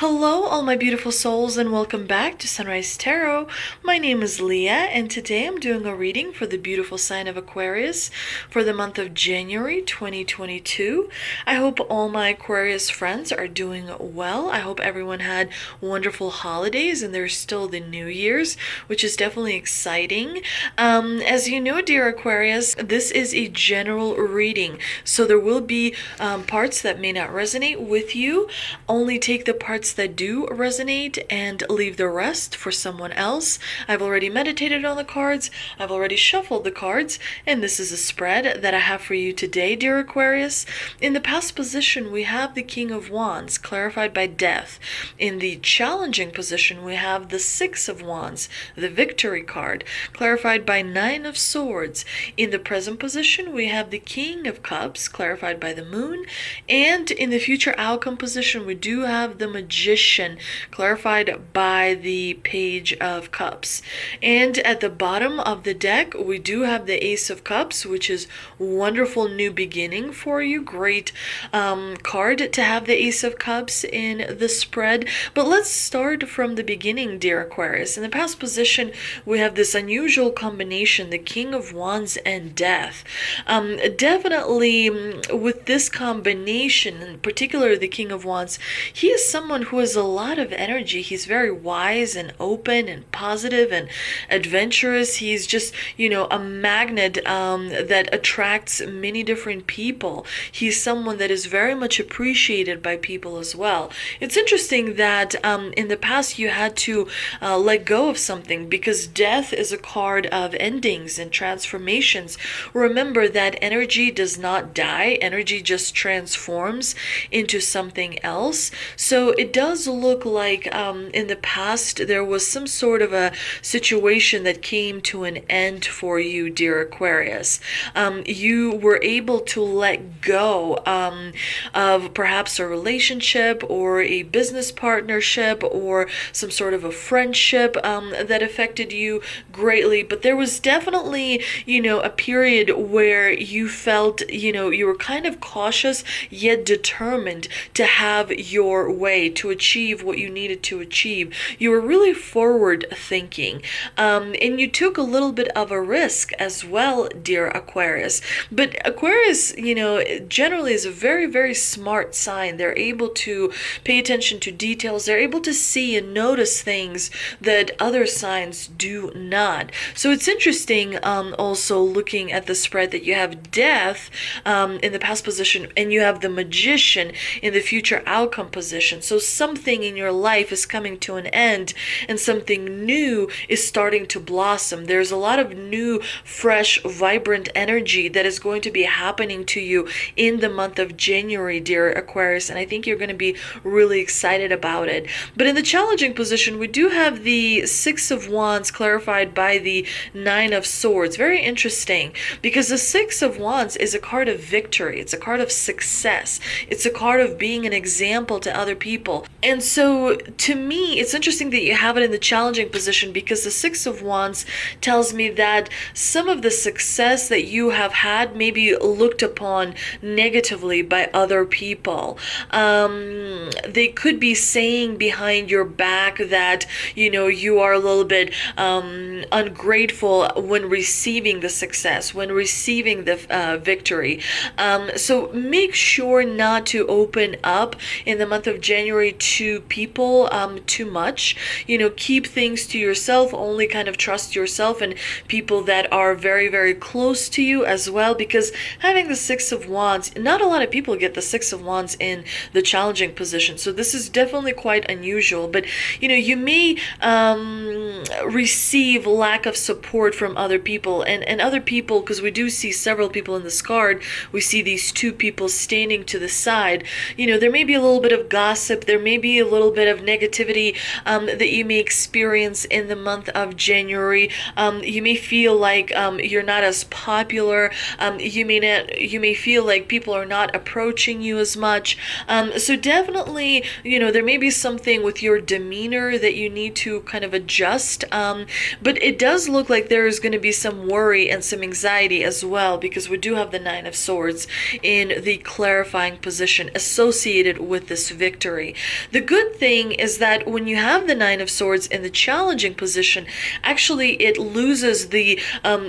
Hello, all my beautiful souls, and welcome back to Sunrise Tarot. My name is Leah, and today I'm doing a reading for the beautiful sign of Aquarius for the month of January 2022. I hope all my Aquarius friends are doing well. I hope everyone had wonderful holidays, and there's still the New Year's, which is definitely exciting. As you know, dear Aquarius, this is a general reading, so there will be parts that may not resonate with you. Only take the parts that do resonate and leave the rest for someone else. I've already meditated on the cards, I've already shuffled the cards, and this is a spread that I have for you today, dear Aquarius. In the past position, we have the King of Wands, clarified by Death. In the challenging position, we have the Six of Wands, the Victory card, clarified by Nine of Swords. In the present position, we have the King of Cups, clarified by the Moon. And in the future outcome position, we do have the Magician, clarified by the Page of Cups. And at the bottom of the deck, we do have the Ace of Cups, which is wonderful new beginning for you. Great card to have the Ace of Cups in the spread. But let's start from the beginning, dear Aquarius. In the past position, we have this unusual combination, the King of Wands and Death. Definitely with this combination, in particular the King of Wands, he is someone who has a lot of energy. He's very wise and open and positive and adventurous. He's just, a magnet that attracts many different people. He's someone that is very much appreciated by people as well. It's interesting that in the past you had to let go of something, because Death is a card of endings and transformations. Remember that energy does not die. Energy just transforms into something else. So it does look like in the past there was some sort of a situation that came to an end for you, dear Aquarius. You were able to let go of perhaps a relationship or a business partnership or some sort of a friendship that affected you greatly. But there was definitely, a period where you felt, you were kind of cautious yet determined to have your way, to achieve what you needed to achieve. You were really forward thinking, and you took a little bit of a risk as well, dear Aquarius. But Aquarius, generally is a very, very smart sign. They're able to pay attention to details. They're able to see and notice things that other signs do not. So it's interesting also looking at the spread that you have Death in the past position and you have the Magician in the future outcome position. So something in your life is coming to an end and something new is starting to blossom. There's a lot of new, fresh, vibrant energy that is going to be happening to you in the month of January, dear Aquarius, and I think you're going to be really excited about it. But in the challenging position, we do have the Six of Wands clarified by the Nine of Swords. Very interesting, because the Six of Wands is a card of victory. It's a card of success. It's a card of being an example to other people. And so to me, it's interesting that you have it in the challenging position, because the Six of Wands tells me that some of the success that you have had may be looked upon negatively by other people. They could be saying behind your back that, you are a little bit ungrateful when receiving the success, when receiving the victory. So make sure not to open up in the month of January to people too much. Keep things to yourself. Only kind of trust yourself and people that are very, very close to you as well, because having the Six of Wands, not a lot of people get the Six of Wands in the challenging position. So this is definitely quite unusual. But you may receive lack of support from other people, and other people, because we do see several people in this card. We see these two people standing to the side. There may be a little bit of gossip. There may be a little bit of negativity that you may experience in the month of January. You may feel like you're not as popular. You may feel like people are not approaching you as much. So definitely, there may be something with your demeanor that you need to kind of adjust. But it does look like there is going to be some worry and some anxiety as well, because we do have the Nine of Swords in the clarifying position associated with this victory. The good thing is that when you have the Nine of Swords in the challenging position, actually it loses the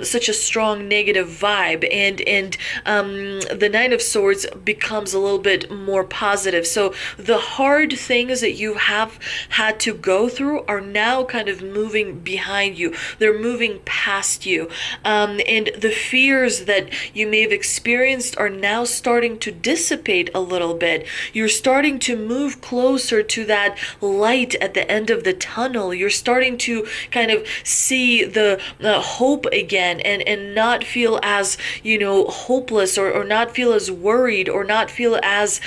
such a strong negative vibe, and the Nine of Swords becomes a little bit more positive. So the hard things that you have had to go through are now kind of moving behind you. They're moving past you, and the fears that you may have experienced are now starting to dissipate a little bit. You're starting to move closer to that light at the end of the tunnel. You're starting to kind of see the hope again, and not feel as, hopeless, or not feel as worried, or not feel as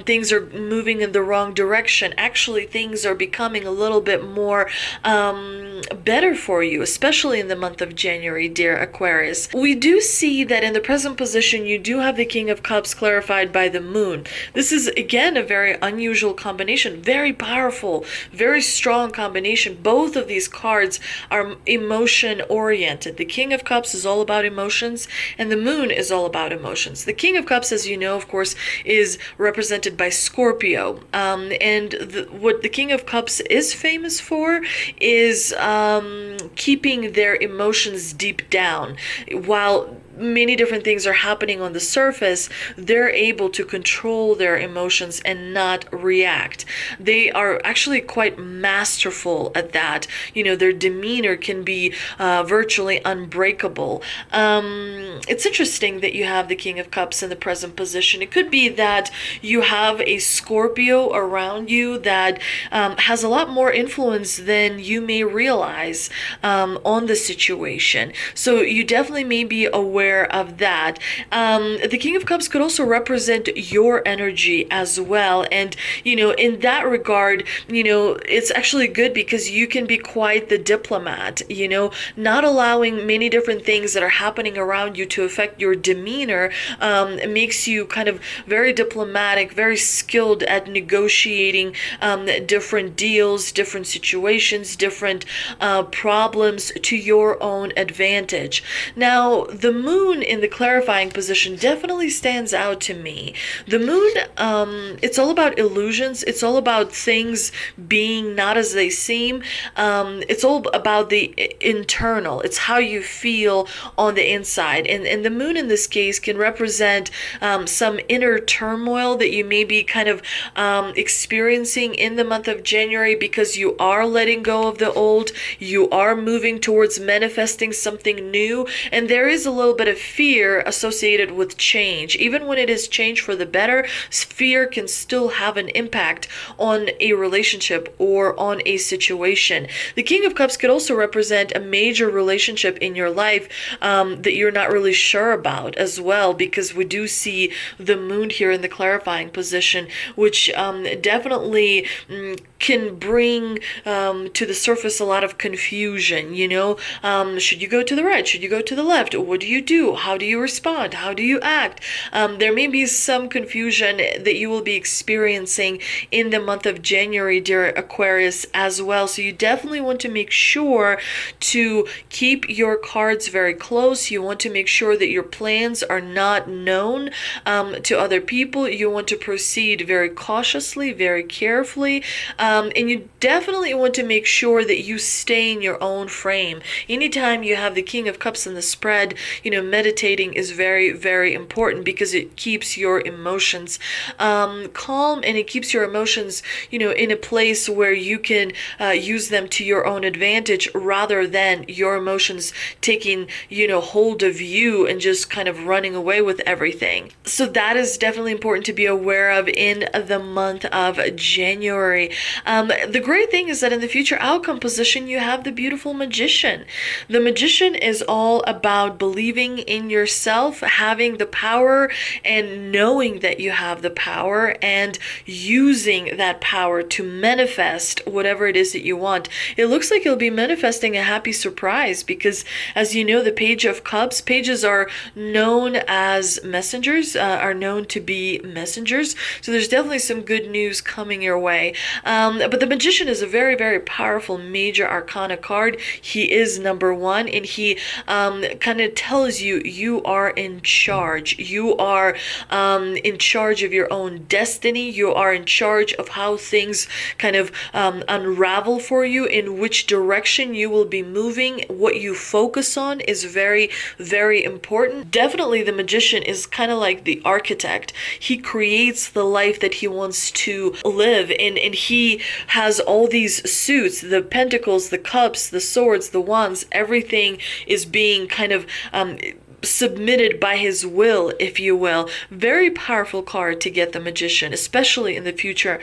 things are moving in the wrong direction. Actually, things are becoming a little bit more better for you, especially in the month of January, dear Aquarius. We do see that in the present position, you do have the King of Cups clarified by the Moon. This is, again, a very unusual combination, very powerful, very strong combination. Both of these cards are emotion oriented. The King of Cups is all about emotions, and the Moon is all about emotions. The King of Cups, as you know, of course, is represented by Scorpio, and what the King of Cups is famous for is keeping their emotions deep down. While many different things are happening on the surface, they're able to control their emotions and not react. They are actually quite masterful at that. Their demeanor can be virtually unbreakable. It's interesting that you have the King of Cups in the present position. It could be that you have a Scorpio around you that has a lot more influence than you may realize on the situation. So you definitely may be aware of that. The King of Cups could also represent your energy as well, and in that regard, it's actually good because you can be quite the diplomat, not allowing many different things that are happening around you to affect your demeanor. Makes you kind of very diplomatic, very skilled at negotiating different deals, different situations, different problems to your own advantage. Now, the Moon in the clarifying position definitely stands out to me. The Moon, it's all about illusions. It's all about things being not as they seem. It's all about the internal. It's how you feel on the inside. And the Moon in this case can represent some inner turmoil that you may be kind of experiencing in the month of January, because you are letting go of the old. You are moving towards manifesting something new. And there is a little bit of fear associated with change. Even when it is change for the better, fear can still have an impact on a relationship or on a situation. The King of Cups could also represent a major relationship in your life that you're not really sure about as well, because we do see the Moon here in the clarifying position, which definitely can bring to the surface a lot of confusion. Should you go to the right? Should you go to the left? What do you do? How do you respond? How do you act? There may be some confusion that you will be experiencing in the month of January, dear Aquarius, as well. So you definitely want to make sure to keep your cards very close. You want to make sure that your plans are not known to other people. You want to proceed very cautiously, very carefully, and you definitely want to make sure that you stay in your own frame. Anytime you have the King of Cups in the spread, meditating is very, very important, because it keeps your emotions calm, and it keeps your emotions, in a place where you can use them to your own advantage, rather than your emotions taking, hold of you and just kind of running away with everything. So that is definitely important to be aware of in the month of January. The great thing is that in the future outcome position, you have the beautiful Magician. The Magician is all about believing in yourself, having the power, and knowing that you have the power, and using that power to manifest whatever it is that you want. It looks like you'll be manifesting a happy surprise, because as you know, the Page of Cups, pages are known as messengers, are known to be messengers. So there's definitely some good news coming your way. But the Magician is a very, very powerful major arcana card. He is number one, and he kind of tells you you are in charge. You are in charge of your own destiny. You are in charge of how things kind of unravel for you, in which direction you will be moving. What you focus on is very, very important. Definitely, the Magician is kind of like the architect. He creates the life that he wants to live in, and he has all these suits, the pentacles, the cups, the swords, the wands. Everything is being kind of submitted by his will, if you will. Very powerful card to get the Magician, especially in the future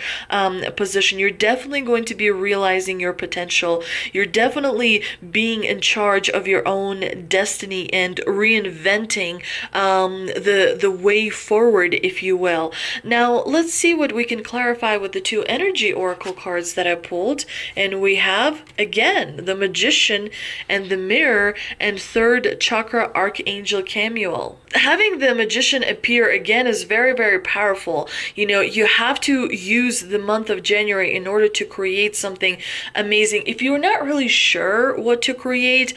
position. You're definitely going to be realizing your potential. You're definitely being in charge of your own destiny and reinventing the way forward, if you will. Now, let's see what we can clarify with the two energy oracle cards that I pulled. And we have, again, the Magician and the Mirror, and third chakra archangel Camuel. Having the Magician appear again is very, very powerful. You know, you have to use the month of January in order to create something amazing. If you're not really sure what to create,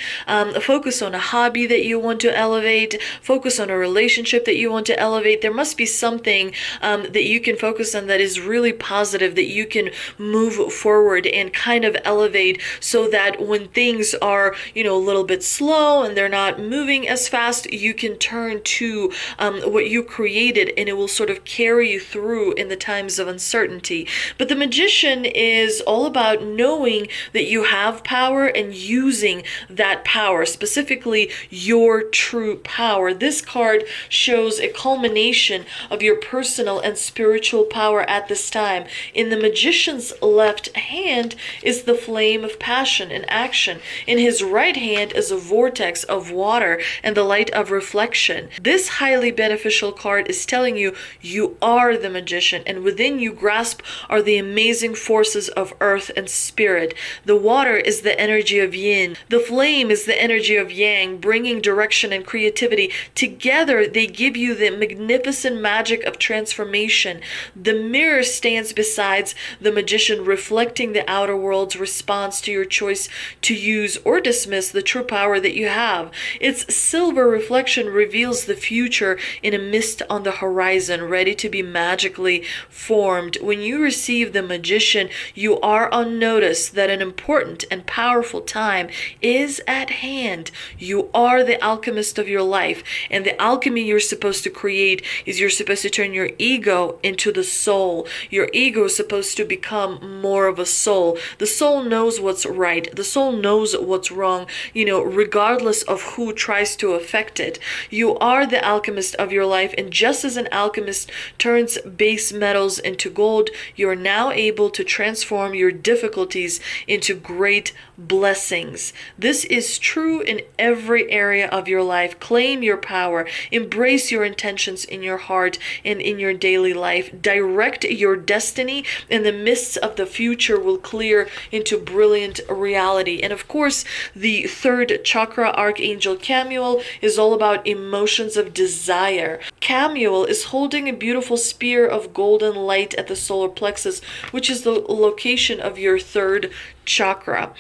focus on a hobby that you want to elevate, focus on a relationship that you want to elevate. There must be something that you can focus on that is really positive, that you can move forward and kind of elevate, so that when things are, you know, a little bit slow and they're not moving as fast, you can turn to what you created, and it will sort of carry you through in the times of uncertainty. But the Magician is all about knowing that you have power and using that power, specifically your true power. This card shows a culmination of your personal and spiritual power at this time. In the Magician's left hand is the flame of passion and action. In his right hand is a vortex of water and the light of reflection. This highly beneficial card is telling you you are the Magician, and within you grasp are the amazing forces of earth and spirit. The water is the energy of yin. The flame is the energy of yang, bringing direction and creativity. Together, they give you the magnificent magic of transformation. The mirror stands beside the Magician, reflecting the outer world's response to your choice to use or dismiss the true power that you have. Its silver reflection reveals the future in a mist on the horizon, ready to be magically formed. When you receive the Magician, you are on notice that an important and powerful time is at hand. You are the alchemist of your life, and the alchemy you're supposed to create is you're supposed to turn your ego into the soul. Your ego is supposed to become more of a soul. The soul knows what's right. The soul knows what's wrong, you know, regardless of who tries to affect it. You are the alchemist of your life, and just as an alchemist turns base metals into gold, you are now able to transform your difficulties into great blessings. This is true in every area of your life. Claim your power. Embrace your intentions in your heart and in your daily life. Direct your destiny, and the mists of the future will clear into brilliant reality. And of course, the third chakra, Archangel Camuel, is all about emotions of desire. Camuel is holding a beautiful spear of golden light at the solar plexus, which is the location of your third chakra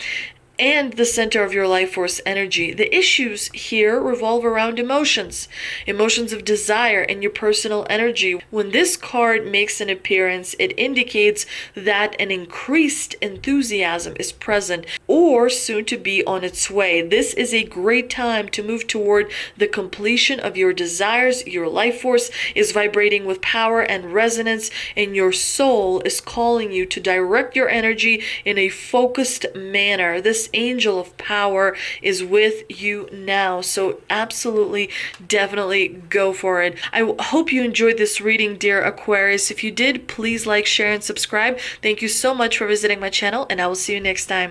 and the center of your life force energy. The issues here revolve around emotions of desire, and your personal energy. When this card makes an appearance, it indicates that an increased enthusiasm is present or soon to be on its way. This is a great time to move toward the completion of your desires. Your life force is vibrating with power and resonance, and your soul is calling you to direct your energy in a focused manner. This angel of power is with you now, so absolutely, definitely go for it. I hope you enjoyed this reading, dear Aquarius. If you did, please like, share, and subscribe. Thank you so much for visiting my channel, and I will see you next time.